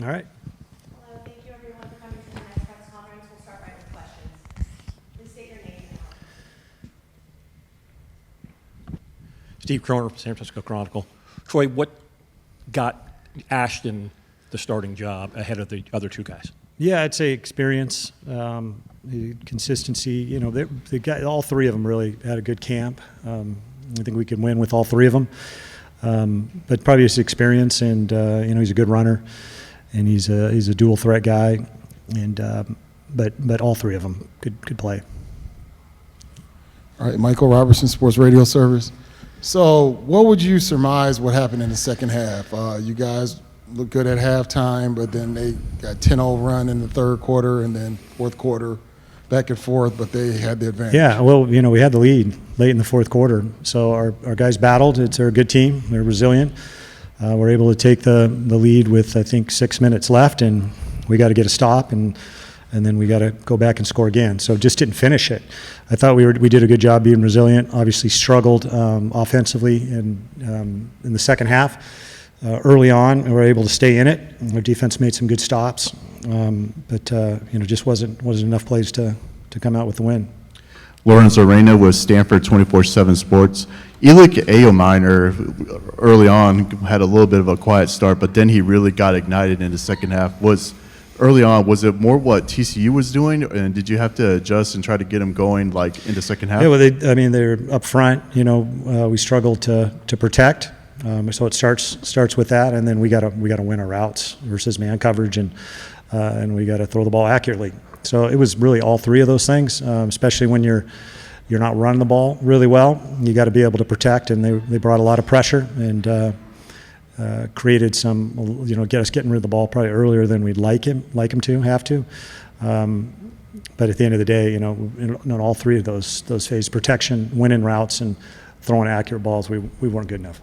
All right. Hello, thank you everyone for coming to the next press conference. We'll start right with questions. Please state your name and Steve Kroner, San Francisco Chronicle. Troy, what got Ashton the starting job ahead of the other two guys? Yeah, I'd say experience, consistency. You know, they got, all three of them really had a good camp. I think we could win with all three of them. But probably his experience, and you know, he's a good runner, and he's a dual threat guy, and but all three of them could play. All right, Michael Robertson, Sports Radio Service. So, what would you surmise what happened in the second half? You guys looked good at halftime, but then they got 10-0 run in the third quarter, and then fourth quarter, back and forth, but they had the advantage. Yeah, well, you know, we had the lead late in the fourth quarter, so our guys battled. They're a good team. They're resilient. We're able to take the lead with, I think, 6 minutes left, and we got to get a stop, and then we got to go back and score again. So just didn't finish it. I thought we did a good job being resilient. Obviously struggled offensively in the second half. Early on, we were able to stay in it. Our defense made some good stops, but you know, just wasn't enough plays to come out with the win. Lawrence Arena with Stanford 24/7 Sports. Elik Ayominer early on had a little bit of a quiet start, but then he really got ignited in the second half. Early on, was it more what TCU was doing, and did you have to adjust and try to get him going like in the second half? Yeah, well, they're up front. You know, we struggled to protect. So it starts with that, and then we got to win our routes versus man coverage, and we got to throw the ball accurately. So it was really all three of those things, especially when you're not running the ball really well. You got to be able to protect, and they brought a lot of pressure and created some, you know, get us getting rid of the ball probably earlier than we'd like him to have to. But at the end of the day, you know, in all three of those phases, protection, winning routes, and throwing accurate balls, we weren't good enough.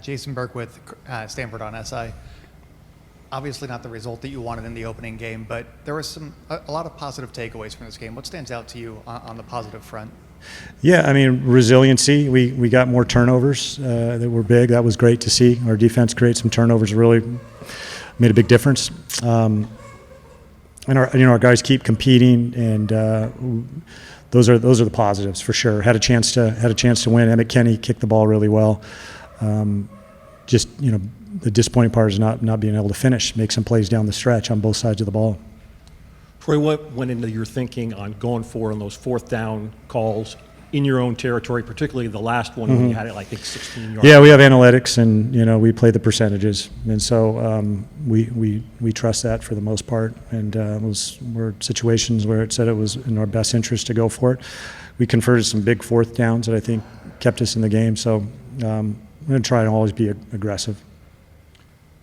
Jason Burke with Stanford on SI. Obviously not the result that you wanted in the opening game, but there was a lot of positive takeaways from this game. What stands out to you on the positive front? Yeah, I mean, resiliency. We got more turnovers that were big. That was great to see. Our defense create some turnovers really made a big difference. And our guys keep competing, and those are the positives for sure. Had a chance to win. Emmett Kenny kicked the ball really well. Just, you know, the disappointing part is not being able to finish, make some plays down the stretch on both sides of the ball. Troy, what went into your thinking on going for on those fourth down calls in your own territory, particularly the last one when you had it, like, I think 16 yards? Yeah, we have analytics, and, you know, we play the percentages, and so we trust that for the most part. And were situations where it said it was in our best interest to go for it. We converted some big fourth downs that I think kept us in the game. So I'm going to try and always be aggressive.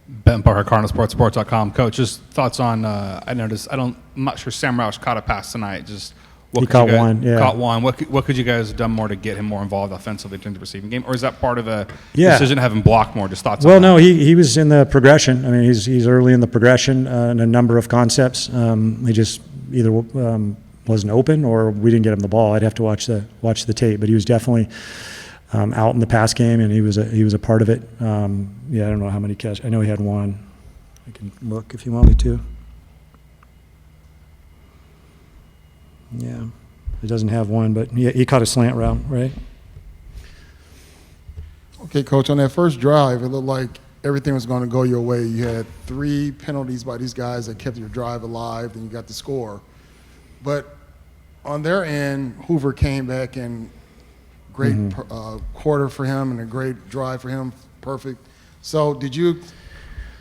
Ben Parker, CardinalSports.com. Coach, just thoughts on, I noticed, I'm not sure Sam Roush caught a pass tonight. Just what he caught one, yeah. Caught one. What could you guys have done more to get him more involved offensively during the receiving game? Or is that part of the decision to have him block more? Just thoughts on that? Well, no, he was in the progression. I mean, he's early in the progression in a number of concepts. He just either wasn't open or we didn't get him the ball. I'd have to watch the tape, but he was definitely out in the pass game, and he was a part of it. Yeah, I don't know how many catches. I know he had one. I can look if you want me to. Yeah, he doesn't have one, but he caught a slant route, right? Okay, Coach, on that first drive, it looked like everything was going to go your way. You had 3 penalties by these guys that kept your drive alive, and you got the score. But on their end, Hoover came back and great quarter for him and a great drive for him, perfect. So did you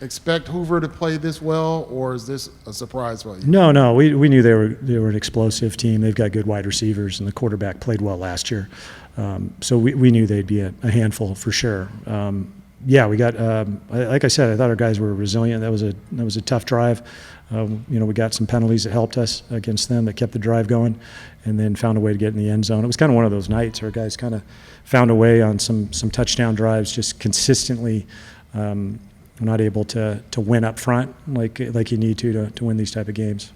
expect Hoover to play this well, or is this a surprise for you? No, we knew they were an explosive team. They've got good wide receivers, and the quarterback played well last year. So we knew they'd be a handful for sure. Yeah, we got like I said, I thought our guys were resilient. That was a tough drive. You know, we got some penalties that helped us against them that kept the drive going, and then found a way to get in the end zone. It was kind of one of those nights where guys kind of found a way on some touchdown drives, just consistently not able to win up front like you need to win these type of games.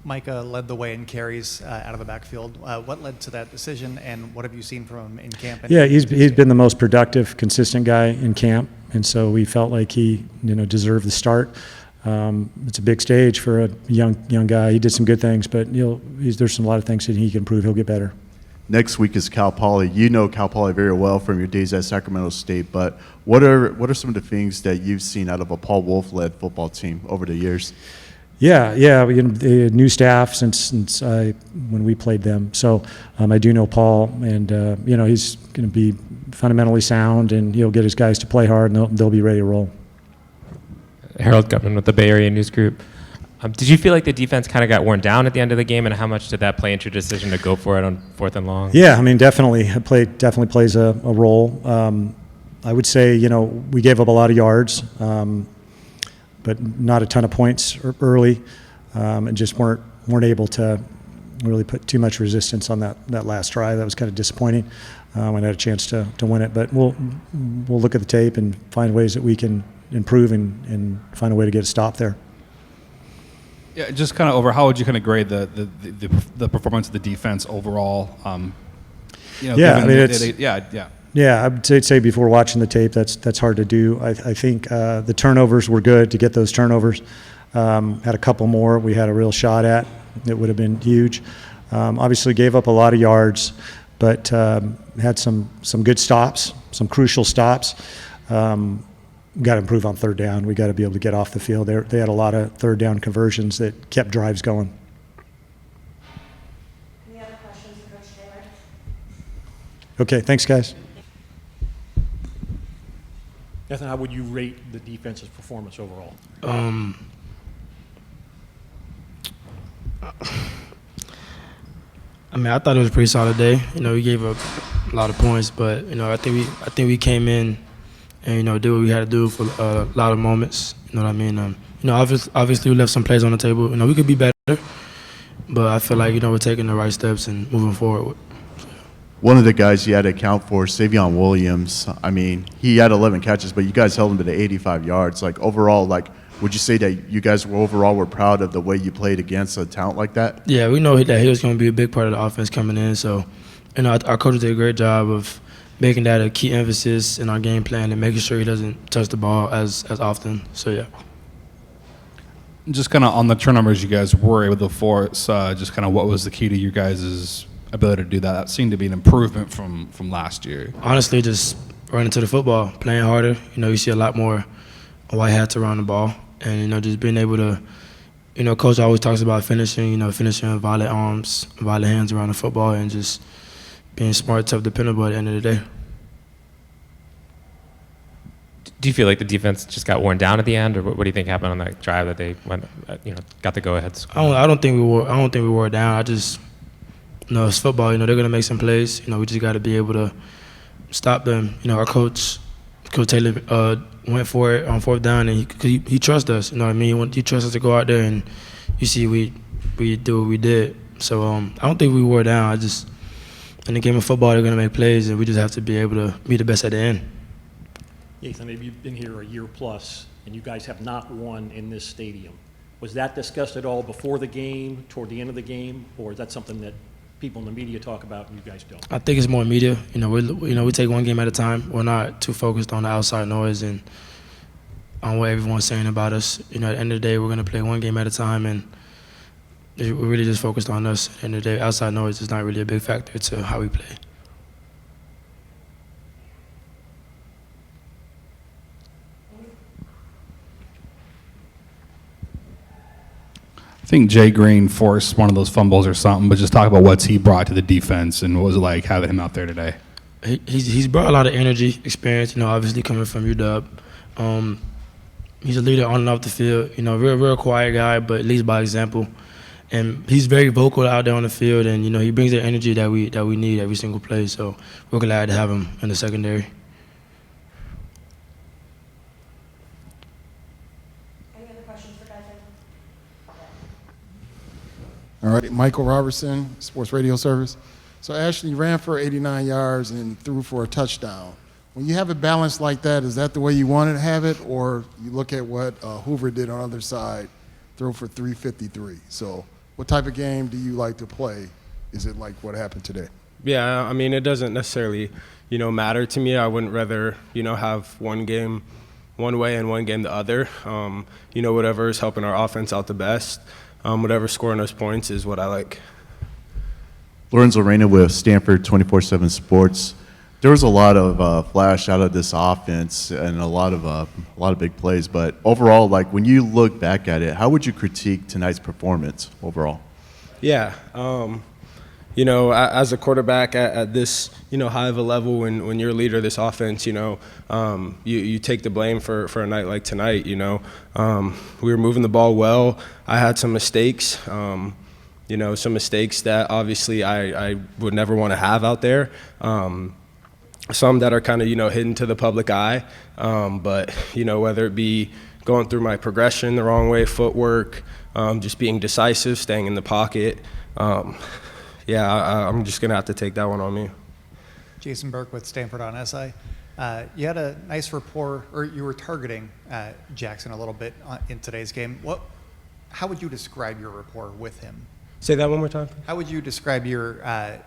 Micah led the way in carries out of the backfield. What led to that decision, and what have you seen from him in camp? Yeah, he's been the most productive, consistent guy in camp. and so we felt like he, deserved the start. It's a big stage for a young guy. He did some good things, but there's a lot of things that he can improve. He'll get better. Next week is Cal Poly. You know Cal Poly very well from your days at Sacramento State, but what are some of the things that you've seen out of a Paul Wolf-led football team over the years? Yeah, they had new staff since when we played them. So I do know Paul, and he's going to be fundamentally sound, and he'll get his guys to play hard, and they'll be ready to roll. Harold Gutman with the Bay Area News Group. Did you feel like the defense kind of got worn down at the end of the game, and how much did that play into your decision to go for it on 4th and long? Yeah, I mean, definitely plays a role. I would say, we gave up a lot of yards, but not a ton of points early, and just weren't able to really put too much resistance on that last drive. That was kind of disappointing. We had a chance to win it, but we'll look at the tape and find ways that we can improve and find a way to get a stop there. Yeah, just kind of over. How would you kind of grade the performance of the defense overall? Yeah, I mean, yeah. I would say before watching the tape, that's hard to do. I think the turnovers were good to get those turnovers. Had a couple more we had a real shot at. It would have been huge. Obviously gave up a lot of yards, but had some good stops, some crucial stops. Got to improve on 3rd down. We got to be able to get off the field. They had a lot of 3rd down conversions that kept drives going. Any other questions for Coach Taylor? Okay, thanks, guys. Gaethan, how would you rate the defense's performance overall? I mean, I thought it was a pretty solid day. We gave up a lot of points, but I think we came in and did what we had to do for a lot of moments. You know what I mean? Obviously we left some plays on the table. We could be better, but I feel like we're taking the right steps and moving forward. One of the guys you had to account for, Savion Williams. I mean, he had 11 catches, but you guys held him to the 85 yards. Like overall, would you say that you guys were proud of the way you played against a talent like that? Yeah, we know that he was going to be a big part of the offense coming in. So, our coach did a great job of making that a key emphasis in our game plan and making sure he doesn't touch the ball as often. So, yeah. Just kind of on the turnovers you guys were able to force, just kind of what was the key to you guys' ability to do that? That seemed to be an improvement from last year. Honestly, just running to the football, playing harder. You see a lot more white hats around the ball. And, just being able to, Coach always talks about finishing, finishing violent arms, violent hands around the football, and just being smart, tough, dependable at the end of the day. Do you feel like the defense just got worn down at the end, or what do you think happened on that drive that they went, got the go-ahead? I don't think we wore down. I just, it's football. They're gonna make some plays. We just got to be able to stop them. Our Coach Taylor went for it on 4th down, and he trusts us. You know what I mean? He trusts us to go out there, and you see we do what we did. So I don't think we wore down. In the game of football, they're gonna make plays, and we just have to be able to be the best at the end. Gaethan, maybe you've been here a year plus, and you guys have not won in this stadium. Was that discussed at all before the game, toward the end of the game, or is that something that people in the media talk about and you guys don't? I think it's more media. We take one game at a time. We're not too focused on the outside noise and on what everyone's saying about us. At the end of the day, we're gonna play one game at a time, and we're really just focused on us. At the end of the day, outside noise is not really a big factor to how we play. I think Jay Green forced one of those fumbles or something, but just talk about what he brought to the defense and what was it like having him out there today. He's brought a lot of energy, experience. Obviously coming from UW. He's a leader on and off the field. Real quiet guy, but leads by example. And he's very vocal out there on the field, and he brings the energy that we need every single play. So we're glad to have him in the secondary. Any other questions for Gaethan? All right, Michael Robertson, Sports Radio Service. So Ashton, you ran for 89 yards and threw for a touchdown. When you have a balance like that, is that the way you wanted to have it, or you look at what Hoover did on the other side, throw for 353? So what type of game do you like to play? Is it like what happened today? Yeah, I mean, it doesn't necessarily, matter to me. I wouldn't rather, have one game one way and one game the other. Whatever is helping our offense out the best, whatever scoring us points is what I like. Lorenzo Reyna with Stanford 24/7 Sports. There was a lot of flash out of this offense and a lot of big plays. But overall, like when you look back at it, how would you critique tonight's performance overall? Yeah, as a quarterback at this, high of a level, when you're a leader of this offense, you take the blame for a night like tonight. We were moving the ball well. I had some mistakes. Some mistakes that obviously I would never want to have out there. Some that are kind of, hidden to the public eye. But, whether it be going through my progression the wrong way, footwork, just being decisive, staying in the pocket. I'm just going to have to take that one on me. Jason Burke with Stanford on SI. You had a nice rapport, or you were targeting Jackson a little bit in today's game. How would you describe your rapport with him? Say that one more time. How would you describe your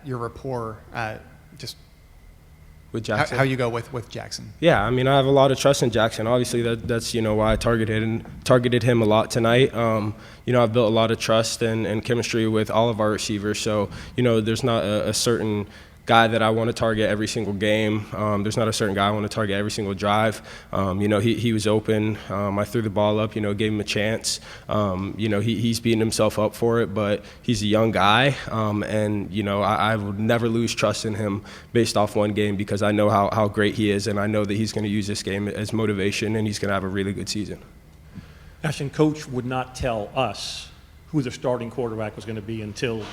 rapport, just with Jackson? How you go with Jackson? Yeah, I mean, I have a lot of trust in Jackson. Obviously, that's why I targeted him a lot tonight. I've built a lot of trust and chemistry with all of our receivers. So, there's not a certain guy that I want to target every single game. There's not a certain guy I want to target every single drive. He was open. I threw the ball up, gave him a chance. He's beating himself up for it, but he's a young guy. I would never lose trust in him based off one game because I know how great he is, and I know that he's going to use this game as motivation, and he's going to have a really good season. Ashton, Coach would not tell us who the starting quarterback was going to be until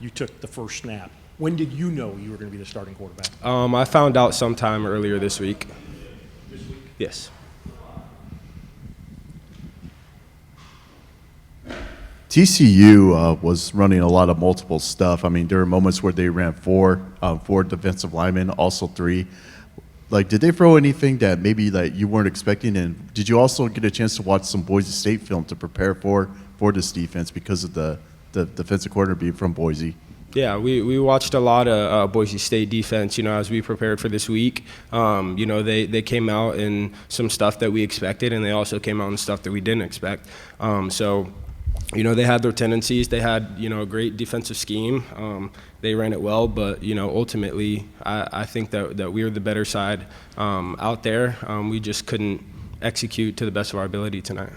you took the first snap. When did you know you were going to be the starting quarterback? I found out sometime earlier this week. This week? Yes. TCU was running a lot of multiple stuff. I mean, there were moments where they ran four defensive linemen, also three. Like, did they throw anything that maybe like you weren't expecting? And did you also get a chance to watch some Boise State film to prepare for this defense because of the defensive coordinator being from Boise? Yeah, we watched a lot of Boise State defense, as we prepared for this week. They came out in some stuff that we expected, and they also came out in stuff that we didn't expect. They had their tendencies. They had, a great defensive scheme. They ran it well, but, ultimately, I think that we were the better side out there. We just couldn't execute to the best of our ability tonight.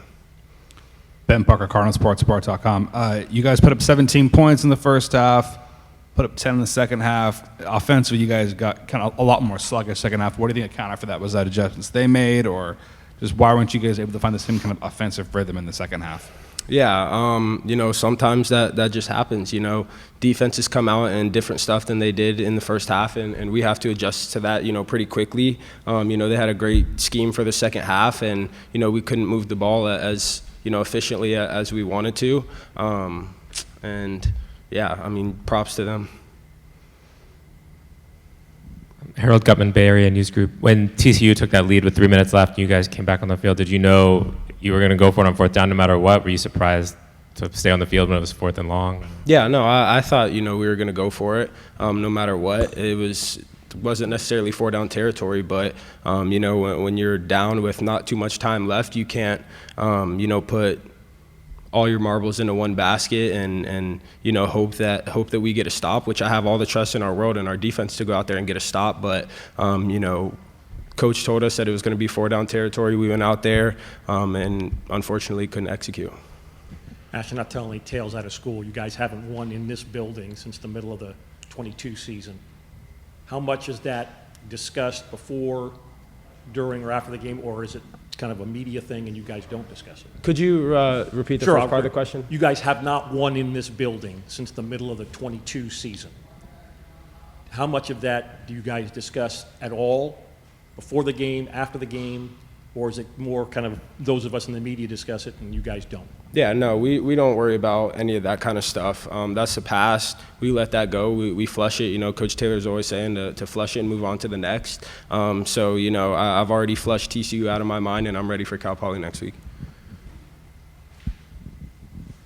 Ben Parker, CardinalSports.com. You guys put up 17 points in the first half, put up 10 in the second half. Offensively, you guys got kind of a lot more sluggish second half. What do you think accounted for that? Was that adjustments they made, or just why weren't you guys able to find the same kind of offensive rhythm in the second half? Yeah, sometimes that just happens. Defenses come out and different stuff than they did in the first half, and we have to adjust to that, pretty quickly. They had a great scheme for the second half, and, we couldn't move the ball as efficiently as we wanted to. Props to them. Harold Gutman, Bay Area News Group. When TCU took that lead with 3 minutes left and you guys came back on the field, did you know you were going to go for it on fourth down no matter what? Were you surprised to stay on the field when it was fourth and long? Yeah, no, I thought, we were going to go for it no matter what. It wasn't necessarily four down territory, but, when you're down with not too much time left, you can't, put all your marbles into one basket and hope that we get a stop, which I have all the trust in our world and our defense to go out there and get a stop. But, Coach told us that it was going to be four down territory. We went out there and unfortunately couldn't execute. Ashton, not telling any tales out of school. You guys haven't won in this building since the middle of the 22 season. How much is that discussed before, during, or after the game, or is it kind of a media thing and you guys don't discuss it? Could you repeat the first part of the question? You guys have not won in this building since the middle of the 22 season. How much of that do you guys discuss at all before the game, after the game, or is it more kind of those of us in the media discuss it and you guys don't? Yeah, no, we don't worry about any of that kind of stuff. That's the past. We let that go. We flush it. Coach Taylor's always saying to flush it and move on to the next. I've already flushed TCU out of my mind, and I'm ready for Cal Poly next week.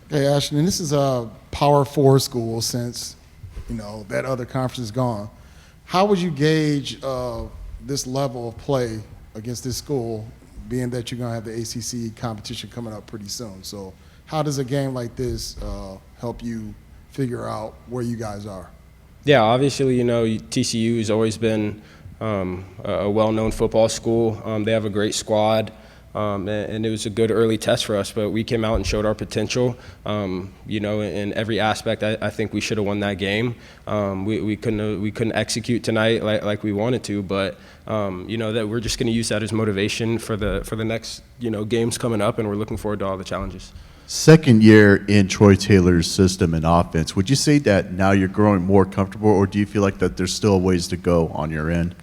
Hey, Ashton, this is a Power 4 school since You know, that other conference is gone. How would you gauge this level of play against this school, being that you're going to have the ACC competition coming up pretty soon? So how does a game like this help you figure out where you guys are? Yeah, obviously, you know, TCU has always been a well-known football school. They have a great squad, and it was a good early test for us, but we came out and showed our potential. You know, in every aspect, I think we should have won that game. We couldn't execute tonight like we wanted to, but you know, that we're just going to use that as motivation for the next, you know, games coming up, and we're looking forward to all the challenges. Second year in Troy Taylor's system and offense, would you say that now you're growing more comfortable, or do you feel like that there's still ways to go on your end?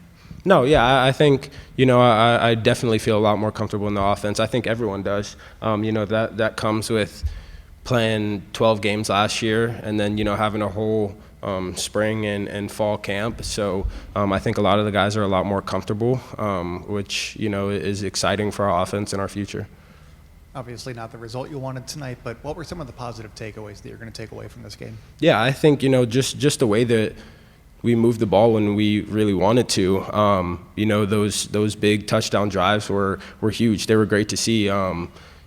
No, yeah, I think, you know, I definitely feel a lot more comfortable in the offense. I think everyone does. You know, that comes with playing 12 games last year and then, you know, having a whole spring and fall camp. So I think a lot of the guys are a lot more comfortable, which, you know, is exciting for our offense and our future. Obviously not the result you wanted tonight, but what were some of the positive takeaways that you're going to take away from this game? Yeah, I think, you know, just the way that we moved the ball when we really wanted to. You know, those big touchdown drives were huge. They were great to see.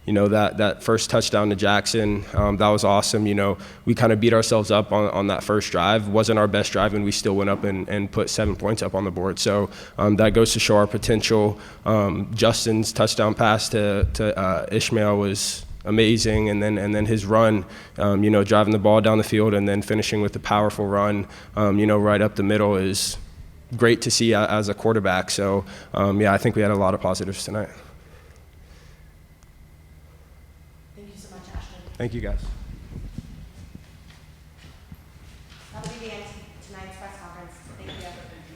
You know, that first touchdown to Jackson, that was awesome. You know, we kind of beat ourselves up on that first drive. Wasn't our best drive, and we still went up and put 7 points up on the board. So that goes to show our potential. Justin's touchdown pass to Ishmael was amazing, and then his run, you know, driving the ball down the field and then finishing with a powerful run, you know, right up the middle is great to see as a quarterback. So yeah, I think we had a lot of positives tonight. Thank you so much, Ashton. Thank you, guys. That'll be the end of tonight's press conference. Thank you, everyone.